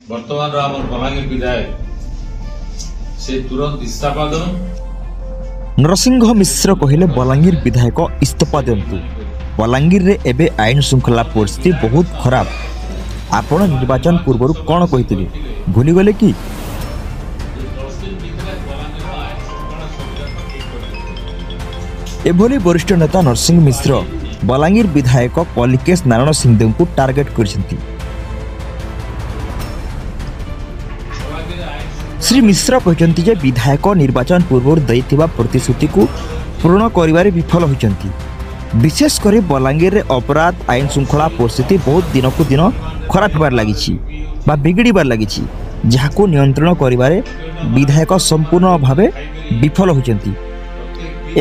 वर्तमान आम बलांगीर विधायक से तुरंत इस्तीफा दन। नरसिंह मिश्र कहले बलांगीर विधायक इस्तीफा दिंतु। बलांगीर रे एबे आईन श्रृंखला परिस्थिति बहुत खराब। आपण निर्वाचन पूर्व कौन कहते भूली गले कि एभली वरिष्ठ नेता नरसिंह मिश्र बलांगीर विधायक कलिकेश नारायण सिंहदेव को टार्गेट करछंती। श्री मिश्र कहते जे विधायक निर्वाचन पूर्व दैथिबा प्रतिश्रुति को पूर्ण करिवारे विफल होइछंती। विशेषकर बलांगीर रे अपराध आईन श्रृंखला परिस्थिति बहुत दिन को दिन खराब होबार लागिछि बा बिगड़ीबार लागिछि, जहाको नियंत्रण करिवारे विधायक संपूर्ण भावे विफल होइछंती।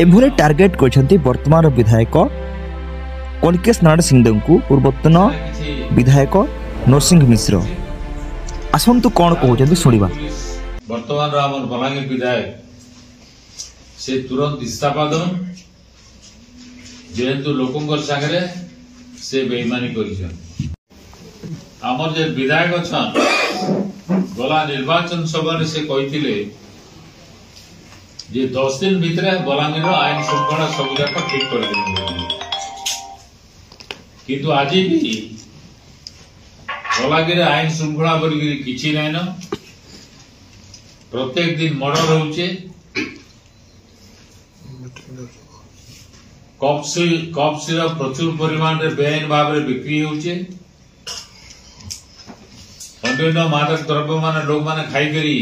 एभले टार्गेट करछंती वर्तमान विधायक कलिकेश नारायण सिंहदेव को पूर्वतन विधायक नरसिंह मिश्र। आसंतु कौन कहते शुणा। वर्तमान आम बलांगीर विधायक से तुरंत इस्तीफा दन, जेहेतु लोकंर सागरे से बेईमानी करमर जे विधायक अच्छा गला निर्वाचन सभा से कहते जे 10 दिन भितर बलांगीर आईन श्रृंखला सब जाक ठीक कर किंतु आज भी बलांगीर आईन श्रृंखला बोलिकी किछि नाइन। प्रत्येक दिन मर्डर होचे, कफ सिरप प्रचुर परिमाण रे बेआईन भाव में बिक्री होचे। अन्य मादक द्रव्य मान लोग माने खाई करी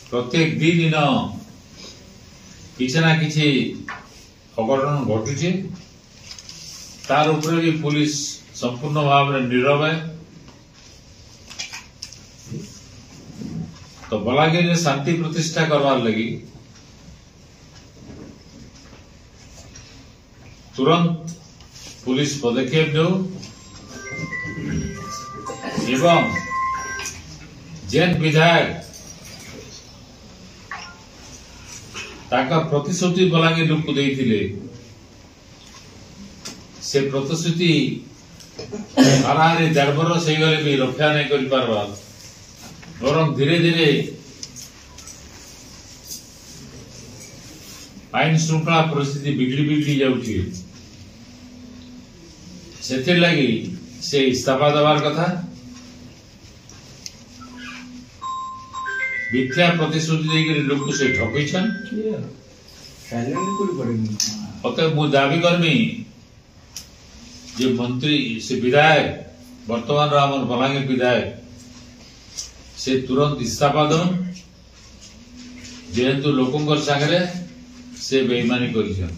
प्रत्येक दिन किसी ना किसी अघटन घटुचे। तार उपरे भी पुलिस संपूर्ण भाव में नीरव है। तो बलांगीर में शांति प्रतिष्ठा करवार लगी तुरंत पुलिस पदक्षेप दो एवं जेन विधायक ताका प्रतिश्रुति बलांगीर लोक को देइथिले से प्रतिश्रुति हाराहारी 1.5 वर्ष से गले भी रक्षा नहीं कर पारबा, बरं धीरे धीरे आईन श्रृंखला परिस्थिति बिगड़ी जाउची। सेथिर लगी से इस्तीफा देवार कथा। मिथ्या प्रतिश्रुति देकर लोक से ठकैछन। अतः मु दाबी करमी जे मंत्री से विधायक वर्तमान आम बलांगीर विधायक से तुरंत इस्तीफा दन, जेहेतु लोकंर सागरे से बेईमानी करिछन।